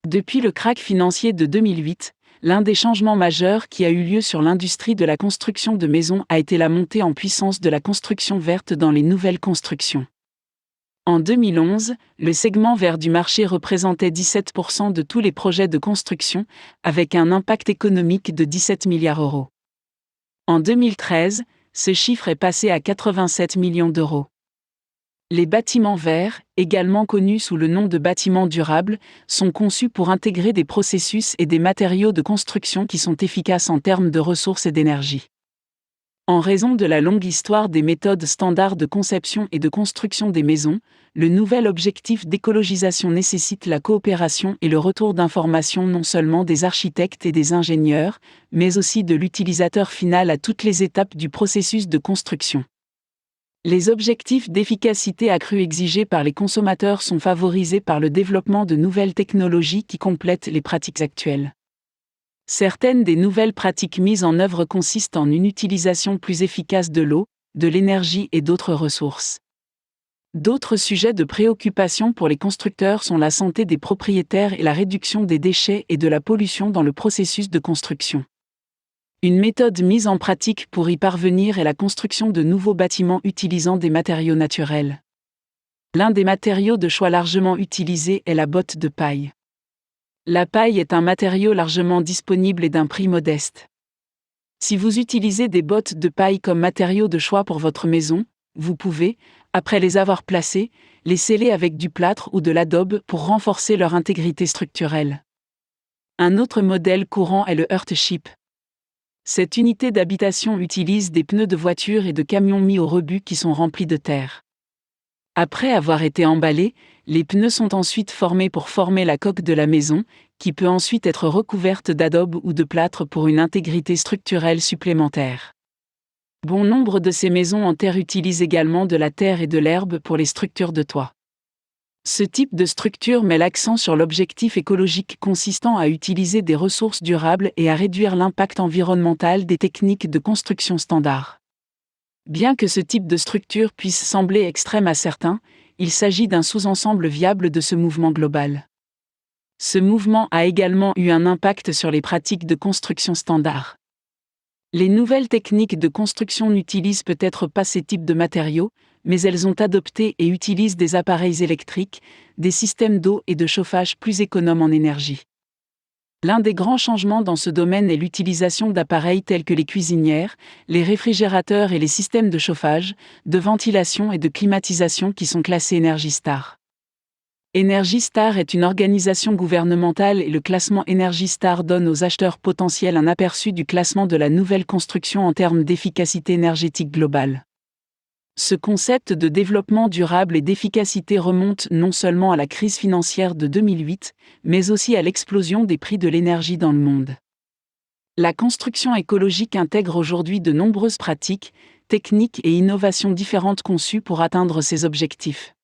Depuis le krach financier de 2008, l'un des changements majeurs qui a eu lieu sur l'industrie de la construction de maisons a été la montée en puissance de la construction verte dans les nouvelles constructions. En 2011, le segment vert du marché représentait 17% de tous les projets de construction, avec un impact économique de 17 milliards d'euros. En 2013, ce chiffre est passé à 87 millions d'euros. Les bâtiments verts, également connus sous le nom de bâtiments durables, sont conçus pour intégrer des processus et des matériaux de construction qui sont efficaces en termes de ressources et d'énergie. En raison de la longue histoire des méthodes standards de conception et de construction des maisons, le nouvel objectif d'écologisation nécessite la coopération et le retour d'informations non seulement des architectes et des ingénieurs, mais aussi de l'utilisateur final à toutes les étapes du processus de construction. Les objectifs d'efficacité accrue exigés par les consommateurs sont favorisés par le développement de nouvelles technologies qui complètent les pratiques actuelles. Certaines des nouvelles pratiques mises en œuvre consistent en une utilisation plus efficace de l'eau, de l'énergie et d'autres ressources. D'autres sujets de préoccupation pour les constructeurs sont la santé des propriétaires et la réduction des déchets et de la pollution dans le processus de construction. Une méthode mise en pratique pour y parvenir est la construction de nouveaux bâtiments utilisant des matériaux naturels. L'un des matériaux de choix largement utilisés est la botte de paille. La paille est un matériau largement disponible et d'un prix modeste. Si vous utilisez des bottes de paille comme matériau de choix pour votre maison, vous pouvez, après les avoir placées, les sceller avec du plâtre ou de l'adobe pour renforcer leur intégrité structurelle. Un autre modèle courant est le Earthship. Cette unité d'habitation utilise des pneus de voiture et de camions mis au rebut qui sont remplis de terre. Après avoir été emballés, les pneus sont ensuite formés pour former la coque de la maison, qui peut ensuite être recouverte d'adobe ou de plâtre pour une intégrité structurelle supplémentaire. Bon nombre de ces maisons en terre utilisent également de la terre et de l'herbe pour les structures de toit. Ce type de structure met l'accent sur l'objectif écologique consistant à utiliser des ressources durables et à réduire l'impact environnemental des techniques de construction standard. Bien que ce type de structure puisse sembler extrême à certains, il s'agit d'un sous-ensemble viable de ce mouvement global. Ce mouvement a également eu un impact sur les pratiques de construction standard. Les nouvelles techniques de construction n'utilisent peut-être pas ces types de matériaux, mais elles ont adopté et utilisent des appareils électriques, des systèmes d'eau et de chauffage plus économes en énergie. L'un des grands changements dans ce domaine est l'utilisation d'appareils tels que les cuisinières, les réfrigérateurs et les systèmes de chauffage, de ventilation et de climatisation qui sont classés Energy Star. Energy Star est une organisation gouvernementale et le classement Energy Star donne aux acheteurs potentiels un aperçu du classement de la nouvelle construction en termes d'efficacité énergétique globale. Ce concept de développement durable et d'efficacité remonte non seulement à la crise financière de 2008, mais aussi à l'explosion des prix de l'énergie dans le monde. La construction écologique intègre aujourd'hui de nombreuses pratiques, techniques et innovations différentes conçues pour atteindre ces objectifs.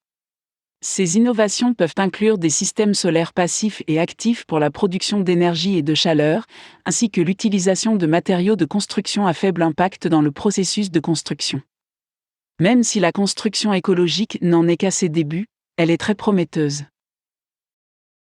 Ces innovations peuvent inclure des systèmes solaires passifs et actifs pour la production d'énergie et de chaleur, ainsi que l'utilisation de matériaux de construction à faible impact dans le processus de construction. Même si la construction écologique n'en est qu'à ses débuts, elle est très prometteuse.